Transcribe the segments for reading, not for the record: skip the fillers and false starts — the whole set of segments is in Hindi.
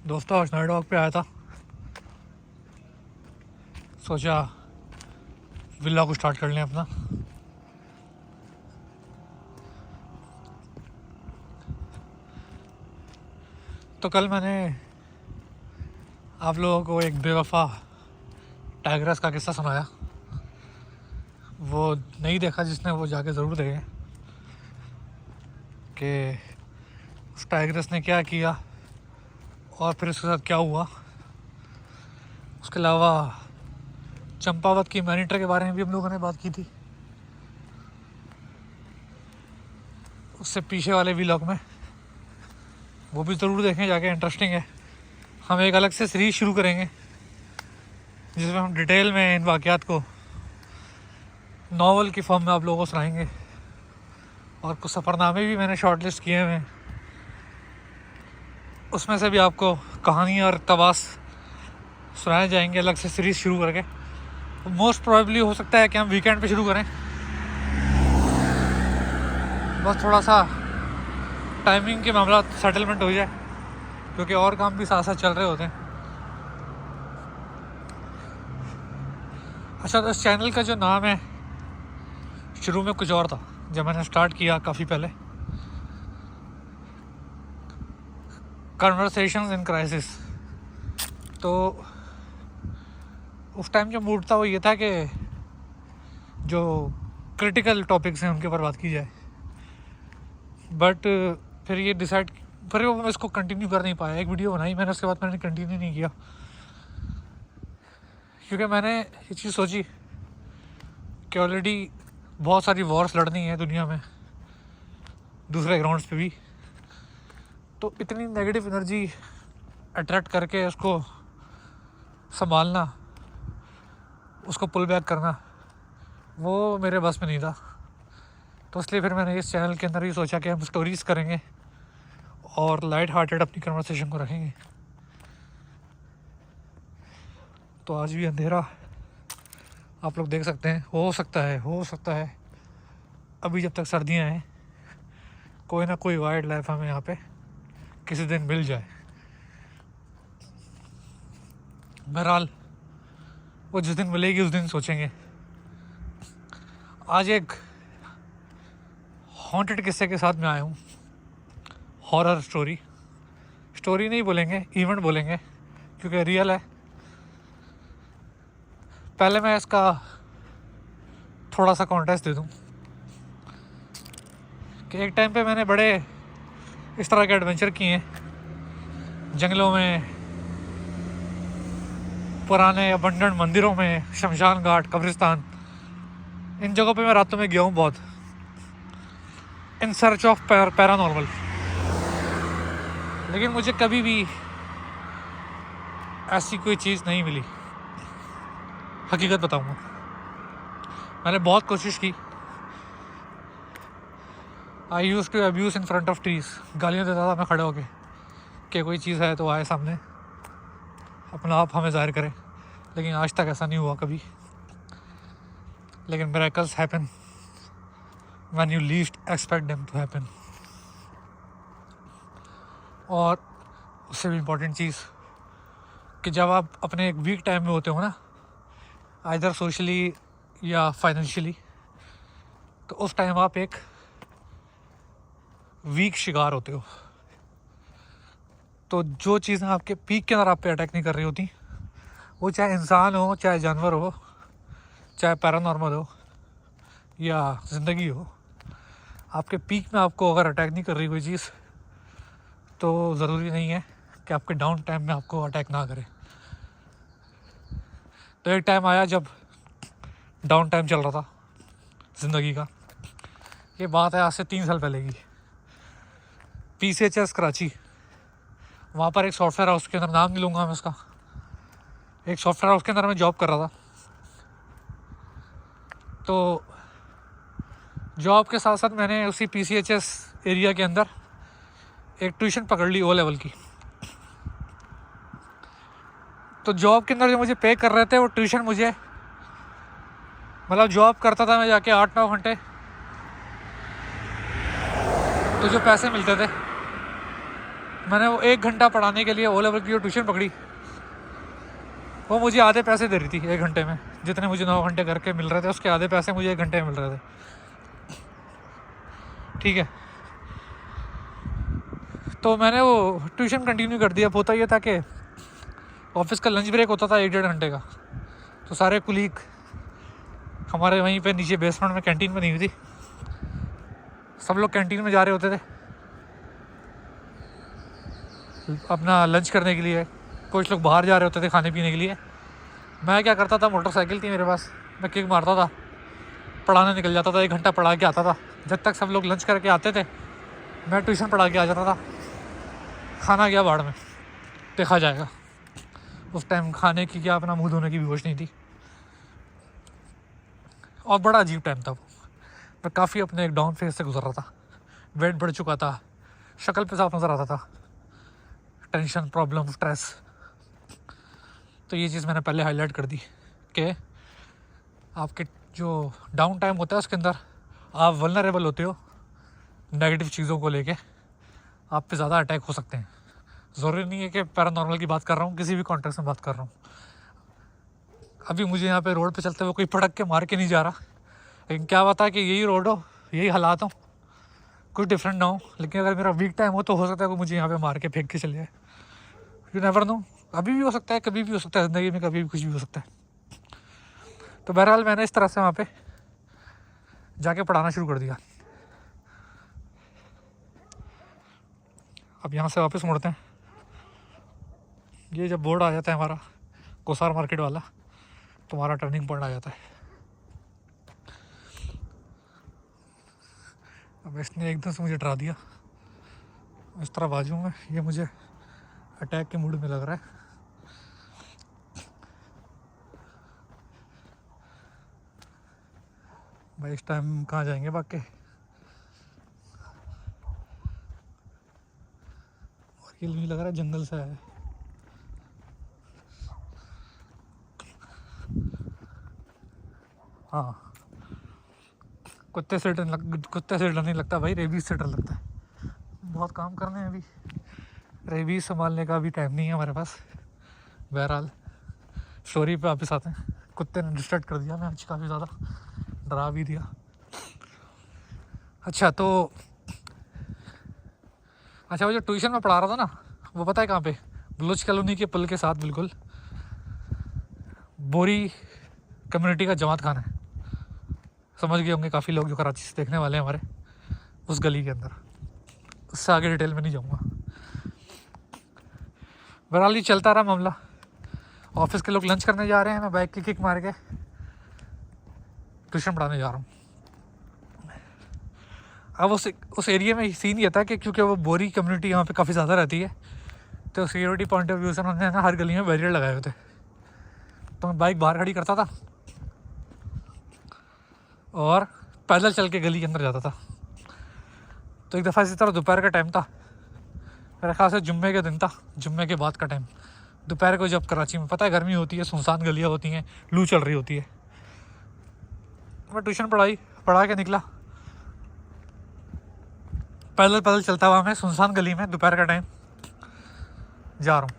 दोस्तों आज नाइट वॉक पे आया था, सोचा विला को स्टार्ट कर लें अपना। तो कल मैंने आप लोगों को एक बेवफा टाइग्रेस का किस्सा सुनाया। वो नहीं देखा जिसने वो जाके ज़रूर देखे कि उस टाइग्रेस ने क्या किया और फिर उसके साथ क्या हुआ। उसके अलावा चंपावत की मैनीटर के बारे में भी हम लोगों ने बात की थी उससे पीछे वाले व्लॉग में, वो भी ज़रूर देखें जाके, इंटरेस्टिंग है। हम एक अलग से सीरीज शुरू करेंगे जिसमें हम डिटेल में इन वाक़यात को नॉवल की फॉर्म में आप लोगों को सुनाएंगे। और कुछ सफ़रनामे भी मैंने शॉर्ट लिस्ट किए हैं, उसमें से भी आपको कहानी और इक़्तिबास सुनाए जाएंगे अलग से सीरीज़ शुरू करके। मोस्ट प्रोबेबली हो सकता है कि हम वीकेंड पे शुरू करें, बस थोड़ा सा टाइमिंग के मामला सेटलमेंट हो जाए क्योंकि और काम भी साथ साथ चल रहे होते हैं। अच्छा, तो इस चैनल का जो नाम है शुरू में कुछ और था जब मैंने स्टार्ट किया काफ़ी पहले, कन्वर्सेशंस इन क्राइसिस। तो उस टाइम जो मूड था वो ये था कि जो क्रिटिकल टॉपिक्स हैं उनके ऊपर बात की जाए, बट फिर ये डिसाइड फिर मैं इसको कंटिन्यू कर नहीं पाया। एक वीडियो बनाई मैंने, उसके बाद मैंने कंटिन्यू नहीं किया क्योंकि मैंने ये चीज़ सोची कि ऑलरेडी बहुत सारी वॉर्स लड़नी है दुनिया में दूसरे ग्राउंड्स पे भी, तो इतनी नेगेटिव एनर्जी अट्रैक्ट करके उसको संभालना, उसको पुल बैक करना, वो मेरे बस में नहीं था। तो इसलिए फिर मैंने इस चैनल के अंदर ही सोचा कि हम स्टोरीज़ करेंगे और लाइट हार्टेड अपनी कन्वर्सेशन को रखेंगे। तो आज भी अंधेरा आप लोग देख सकते हैं, हो सकता है अभी जब तक सर्दियां हैं कोई ना कोई वाइल्ड लाइफ हमें यहाँ पे किसी दिन मिल जाए। बहरहाल वो जिस दिन मिलेगी उस दिन सोचेंगे। आज एक हॉन्टेड किस्से के साथ मैं आया हूँ, हॉरर स्टोरी नहीं बोलेंगे, इवेंट बोलेंगे क्योंकि रियल है। पहले मैं इसका थोड़ा सा कॉन्टेक्स्ट दे दूँ कि एक टाइम पे मैंने बड़े इस तरह के एडवेंचर किए हैं, जंगलों में, पुराने अबंडन मंदिरों में, शमशान घाट, कब्रिस्तान, इन जगहों पे मैं रातों में गया हूँ बहुत, इन सर्च ऑफ पैरानॉर्मल। लेकिन मुझे कभी भी ऐसी कोई चीज़ नहीं मिली, हकीकत बताऊँगा। मैंने बहुत कोशिश की, I use to abuse in front of trees, गालियाँ देता था मैं खड़े होके कि कोई चीज़ है तो आए सामने, अपना आप हमें ज़ाहिर करें। लेकिन आज तक ऐसा नहीं हुआ कभी। लेकिन miracles happen when you least expect them to happen. और उससे भी इम्पोर्टेंट चीज़ कि जब आप अपने एक वीक टाइम में होते हो ना, आइदर सोशली या फाइनेंशियली, तो उस टाइम आप एक वीक शिकार होते हो। तो जो चीज़ें आपके पीक के अंदर आप पे अटैक नहीं कर रही होती, वो चाहे इंसान हो, चाहे जानवर हो, चाहे पैरानॉर्मल हो या ज़िंदगी हो, आपके पीक में आपको अगर अटैक नहीं कर रही कोई चीज़ तो ज़रूरी नहीं है कि आपके डाउन टाइम में आपको अटैक ना करे। तो एक टाइम आया जब डाउन टाइम चल रहा था ज़िंदगी का। ये बात है आज से 3 साल पहले की। PCHS कराची, वहाँ पर एक सॉफ्टवेयर हाउस के अंदर, नाम नहीं लूँगा मैं उसका, एक सॉफ्टवेयर हाउस के अंदर मैं जॉब कर रहा था। तो जॉब के साथ साथ मैंने उसी PCHS एरिया के अंदर एक ट्यूशन पकड़ ली O लेवल की। तो जॉब के अंदर जो मुझे पे कर रहे थे वो ट्यूशन मुझे, मतलब जॉब करता था मैं जाके 8-9 घंटे, तो जो पैसे मिलते थे मैंने वो 1 घंटा पढ़ाने के लिए ओ लेवल की जो ट्यूशन पकड़ी, वो मुझे आधे पैसे दे रही थी 1 घंटे में। जितने मुझे 9 घंटे करके मिल रहे थे उसके आधे पैसे मुझे 1 घंटे में मिल रहे थे। ठीक है, तो मैंने वो ट्यूशन कंटिन्यू कर दिया। होता ये था कि ऑफिस का लंच ब्रेक होता था 1-1.5 घंटे का, तो सारे कुलीग हमारे वहीं पे नीचे बेसमेंट में कैंटीन में नहीं हुई थी, सब लोग कैंटीन में जा रहे होते थे अपना लंच करने के लिए, कुछ लोग बाहर जा रहे होते थे खाने पीने के लिए। मैं क्या करता था, मोटरसाइकिल थी मेरे पास, मैं किक मारता था, पढ़ाने निकल जाता था, 1 घंटा पढ़ा के आता था। जब तक सब लोग लंच करके आते थे मैं ट्यूशन पढ़ा के आ जाता था। खाना गया बाढ़ में, देखा जाएगा। उस टाइम खाने की क्या, अपना मुँह धोने की भी होश नहीं थी, और बड़ा अजीब टाइम था वो। मैं काफ़ी अपने एक डाउन फेज से गुजर रहा था, वेट बढ़ चुका था, शक्ल पे साफ नज़र आता था, टेंशन, प्रॉब्लम, स्ट्रेस। तो ये चीज़ मैंने पहले हाईलाइट कर दी कि आपके जो डाउन टाइम होता है उसके अंदर आप वल्नरेबल होते हो नेगेटिव चीज़ों को लेके, आप पे ज़्यादा अटैक हो सकते हैं। ज़रूरी नहीं है कि पैरानॉर्मल की बात कर रहा हूँ, किसी भी कॉन्टेक्स्ट में बात कर रहा हूँ। अभी मुझे यहाँ पे रोड पे चलते हुए कोई पटक के मार के नहीं जा रहा, लेकिन क्या पता कि यही रोड हो, यही हालात हो, कुछ डिफरेंट ना हो। लेकिन अगर मेरा वीक टाइम हो तो हो सकता है कि मुझे यहाँ पे मार के फेंक के चले जाए। यू नेवर नो, अभी भी हो सकता है, कभी भी हो सकता है, ज़िंदगी में कभी भी कुछ भी हो सकता है। तो बहरहाल मैंने इस तरह से वहाँ पे जाके पढ़ाना शुरू कर दिया। अब यहाँ से वापस मुड़ते हैं। ये जब बोर्ड आ जाता है हमारा कोसार मार्केट वाला, तो हमारा टर्निंग पॉइंट आ जाता है। अब इसने एकदम से मुझे डरा दिया, इस तरह बाजू में, ये मुझे अटैक के मूड में लग रहा है। भाई इस टाइम कहाँ जाएंगे भाग के, और ये नहीं लग रहा है जंगल से है। हाँ, कुत्ते से डर नहीं लगता भाई, रेबीज से डर लगता है। बहुत काम करने हैं अभी, रेबीज संभालने का भी टाइम नहीं है हमारे पास। बहरहाल स्टोरी पे वापस आते हैं। कुत्ते ने डिस्ट्रैक्ट कर दिया, मैं आज काफ़ी ज़्यादा डरा भी दिया। अच्छा तो वो जो ट्यूशन में पढ़ा रहा था ना, वो पता है कहाँ पे, बलूच कॉलोनी के पुल के साथ बिल्कुल बोरी कम्युनिटी का जमात खाना है। समझ गए होंगे काफ़ी लोग जो कराची से देखने वाले हैं हमारे, उस गली के अंदर। उससे आगे डिटेल में नहीं जाऊँगा। बहरहाल ये चलता रहा मामला। ऑफिस के लोग लंच करने जा रहे हैं, मैं बाइक की किक मार के ट्यूशन पढ़ाने जा रहा हूँ। अब उस एरिया में सीन ये था कि क्योंकि वो बोरी कम्युनिटी यहाँ पे काफ़ी ज़्यादा रहती है, तो सिक्योरिटी पॉइंट ऑफ व्यू से उन्होंने ना हर गली में बैरियर लगाए हुए थे। तो मैं बाइक बाहर खड़ी करता था और पैदल चल के गली के अंदर जाता था। तो एक दफ़ा इसी तरह दोपहर का टाइम था, मेरे ख्याल से जुम्मे के दिन था, जुम्मे के बाद का टाइम। दोपहर को जब कराची में पता है गर्मी होती है, सुनसान गलियाँ होती हैं, लू चल रही होती है। मैं ट्यूशन पढ़ा के निकला, पैदल चलता हुआ मैं सुनसान गली में दोपहर का टाइम जा रहा हूँ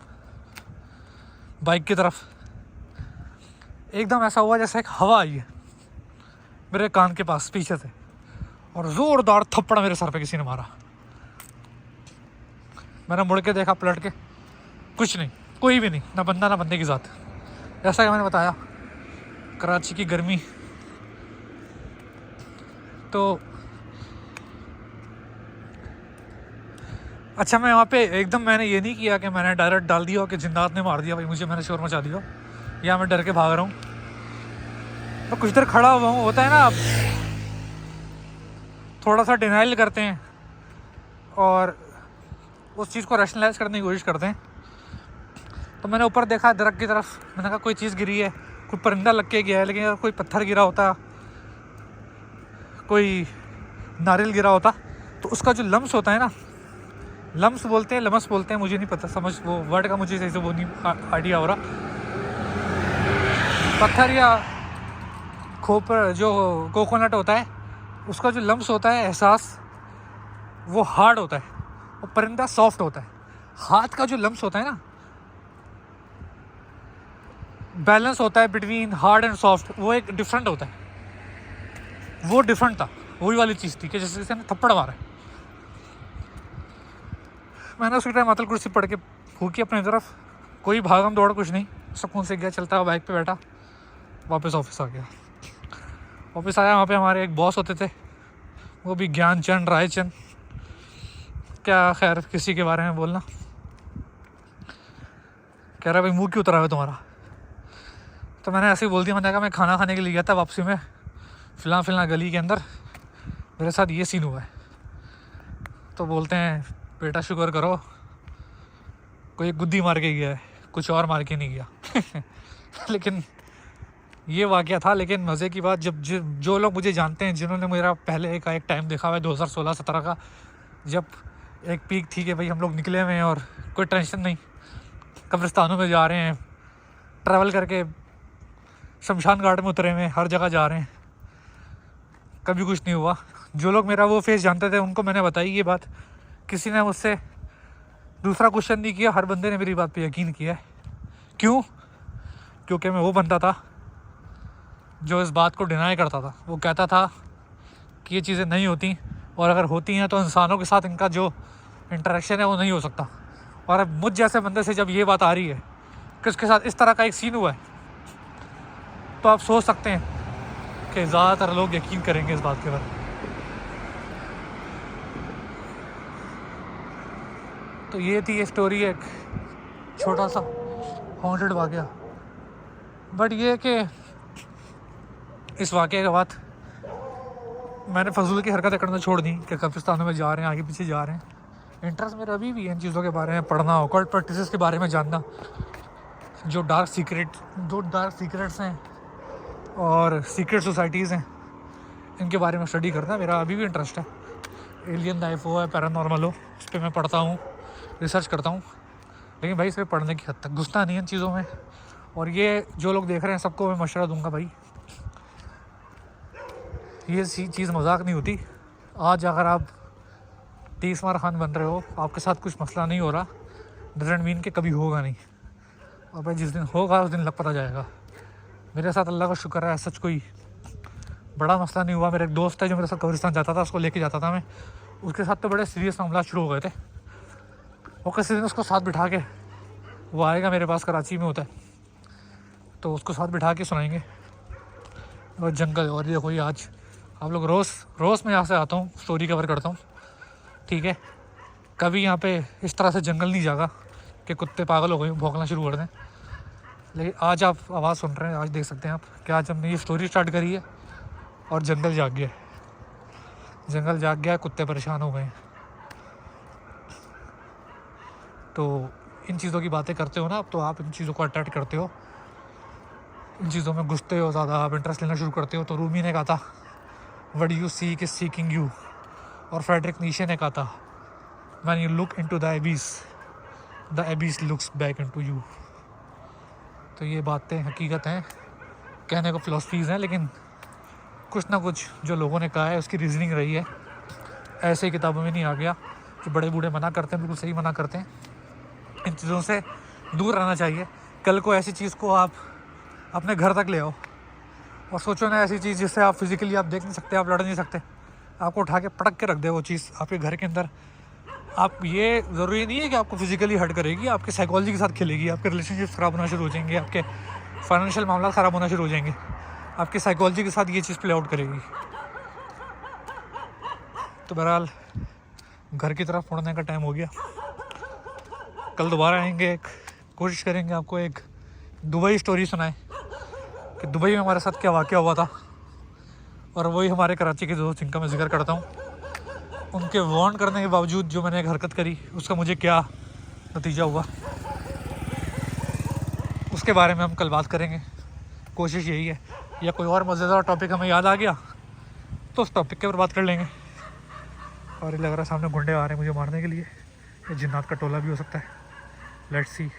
बाइक की तरफ। एकदम ऐसा हुआ जैसे एक हवा आई है मेरे कान के पास पीछे से, और ज़ोरदार थप्पड़ मेरे सर पे किसी ने मारा। मैंने मुड़ के देखा, पलट के, कुछ नहीं, कोई भी नहीं, ना बंदा ना बंदे की ज़ात। जैसा कि मैंने बताया, कराची की गर्मी। तो अच्छा, मैं वहाँ पे एकदम मैंने ये नहीं किया कि मैंने डायरेक्ट डाल दिया कि जिन्नात ने मार दिया भाई मुझे, मैंने शोर मचा दिया, या मैं डर के भाग रहा हूँ। तो कुछ देर खड़ा हुआ हूँ, होता है ना आप थोड़ा सा डिनाइल करते हैं और उस चीज़ को रैशनलाइज करने की कोशिश करते हैं। तो मैंने ऊपर देखा दरख्त की तरफ, मैंने कहा कोई चीज़ गिरी है, कोई परिंदा लग के गया है। लेकिन अगर कोई पत्थर गिरा होता, कोई नारियल गिरा होता, तो उसका जो लम्स होता है ना, लम्स बोलते हैं, लमस बोलते हैं, मुझे नहीं पता, समझ वो वर्ड का मुझे सही से वो नहीं आइडिया हो रहा। पत्थर या खोपर जो कोकोनट होता है, उसका जो लम्स होता है, एहसास, वो हार्ड होता है, और परिंदा सॉफ्ट होता है। हाथ का जो लम्स होता है ना, बैलेंस होता है बिटवीन हार्ड एंड सॉफ्ट, वो एक डिफरेंट होता है, वो डिफरेंट था। वही वाली चीज़ थी कि जैसे किसी ने थप्पड़ मारा है। मैंने उसी टाइम आतल कुर्सी पढ़ के फूकी अपनी तरफ, कोई भागम दौड़ कुछ नहीं, सुकून से गया, चलता हुआ बाइक पे बैठा, वापस ऑफिस आ गया। ऑफिस आया, वहाँ पे हमारे एक बॉस होते थे, वो भी ज्ञानचंद रायचंद, क्या खैर किसी के बारे में बोलना। कह रहा भाई मुँह क्यों उतरा है तुम्हारा? तो मैंने ऐसे ही बोल दिया, मैंने कहा मैं खाना खाने के लिए गया था, वापसी में फिलहाल गली के अंदर मेरे साथ ये सीन हुआ है। तो बोलते हैं बेटा शुक्र करो कोई गुद्दी मार के गया है, कुछ और मार के नहीं गया। लेकिन ये वाक़या था। लेकिन मज़े की बात, जब जो लोग मुझे जानते हैं, जिन्होंने मेरा पहले का एक टाइम देखा हुआ है 2016-17 का, जब एक पीक थी कि भाई हम लोग निकले हुए हैं और कोई टेंशन नहीं, कब्रिस्तानों में जा रहे हैं, ट्रैवल करके शमशान घाट में उतरे हुए हैं, हर जगह जा रहे हैं, कभी कुछ नहीं हुआ। जो लोग मेरा वो फेस जानते थे उनको मैंने बताई ये बात, किसी ने मुझसे दूसरा क्वेश्चन नहीं किया, हर बंदे ने मेरी बात पे यकीन किया है। क्यों? क्योंकि मैं वो बंदा था जो इस बात को डिनाई करता था। वो कहता था कि ये चीज़ें नहीं होती, और अगर होती हैं तो इंसानों के साथ इनका जो इंटरेक्शन है वो नहीं हो सकता। और अब मुझ जैसे बंदे से जब ये बात आ रही है कि उसके साथ इस तरह का एक सीन हुआ है, तो आप सोच सकते हैं कि ज़्यादातर लोग यकीन करेंगे इस बात के बारे। तो ये थी ये स्टोरी, एक छोटा सा हॉन्टेड वाक़या। बट ये कि इस वाक़े के बाद मैंने फजूल की हरकतें करना छोड़ दी कि कब्रिस्तानों में जा रहे हैं, आगे पीछे जा रहे हैं। इंटरेस्ट मेरा अभी भी इन चीज़ों के बारे में पढ़ना, ऑकल्ट प्रैक्टिसेस के बारे में जानना, जो डार्क सीक्रेट्स हैं और सीक्रेट सोसाइटीज़ हैं, इनके बारे में स्टडी करना मेरा अभी भी इंटरेस्ट है। एलियन लाइफ हो या पैरानॉर्मल हो, उस पर मैं पढ़ता हूँ, रिसर्च करता हूँ। लेकिन भाई सिर्फ पढ़ने की हद तक, घुसता नहीं इन चीज़ों में। और ये जो लोग देख रहे हैं सबको मैं मशवरा दूंगा, भाई ये चीज़ मजाक नहीं होती। आज अगर आप 30 मार खान बन रहे हो, आपके साथ कुछ मसला नहीं हो रहा, डजंट मीन कि कभी होगा नहीं। और भाई जिस दिन होगा उस दिन लग पता जाएगा। मेरे साथ अल्लाह का शुक्र है सच कोई बड़ा मसला नहीं हुआ। मेरा एक दोस्त है जो मेरे साथ कब्रिस्तान जाता था, उसको लेके जाता था मैं, उसके साथ तो बड़े सीरियस मामला शुरू हो गए थे। और किसी दिन उसको साथ बिठा के, वो आएगा मेरे पास, कराची में होता है, तो उसको साथ बिठा के सुनाएंगे। और जंगल, और ये कोई आज आप लोग रोज़ मैं यहाँ से आता हूँ, स्टोरी कवर करता हूँ, ठीक है। कभी यहाँ पे इस तरह से जंगल नहीं जागा कि कुत्ते पागल हो गए भौंकना शुरू कर दें। लेकिन आज आप आवाज़ सुन रहे हैं, आज देख सकते हैं आप कि आज हमने ये स्टोरी स्टार्ट करी है और जंगल जाग गया, कुत्ते परेशान हो गए। तो इन चीज़ों की बातें करते हो ना, तो आप इन चीज़ों को अट्रैक्ट करते हो, इन चीज़ों में घुसते हो, ज़्यादा आप इंटरेस्ट लेना शुरू करते हो। तो रूमी ने कहा था what you seek is seeking you, और फ्रेडरिक नीशे ने कहा था when you look into the Abies looks back into you. तो ये बातें हकीकत हैं, कहने को फ़िलासफ़ीज़ हैं, लेकिन कुछ ना कुछ जो लोगों ने कहा है उसकी रीज़निंग रही है। ऐसे ही किताबों में नहीं आ गया। जो बड़े बूढ़े मना करते हैं, बिल्कुल सही मना करते हैं। इन चीज़ों से दूर रहना चाहिए। कल को ऐसी चीज़ को आप अपने घर तक ले आओ, और सोचो ना ऐसी चीज़ जिससे आप फिज़िकली आप देख नहीं सकते, आप लड़ नहीं सकते, आपको उठा के पटक के रख दे वो चीज़ आपके घर के अंदर। आप, ये ज़रूरी नहीं है कि आपको फिज़िकली हर्ट करेगी, आपके साइकोलॉजी के साथ खेलेगी, आपके रिलेशनशिप ख़राब होना शुरू हो जाएंगे, आपके फाइनेंशियल मामला ख़राब होना शुरू हो जाएंगे, आपकी साइकोलॉजी के साथ ये चीज़ प्ले आउट करेगी। तो बहरहाल घर की तरफ मुड़ने का टाइम हो गया। कल दोबारा आएंगे, कोशिश करेंगे आपको एक दुबई स्टोरी सुनाएं कि दुबई में हमारे साथ क्या वाक़या हुआ था, और वही हमारे कराची के दोस्त जिनका मैं जिक्र करता हूँ, उनके वार्न करने के बावजूद जो मैंने एक हरकत करी उसका मुझे क्या नतीजा हुआ, उसके बारे में हम कल बात करेंगे। कोशिश यही है, या कोई और मज़ेदार टॉपिक हमें याद आ गया तो उस टॉपिक के ऊपर बात कर लेंगे। और ये लग रहा है सामने गुंडे आ रहे हैं मुझे मारने के लिए, या जिन्नात का टोला भी हो सकता है। Let's see.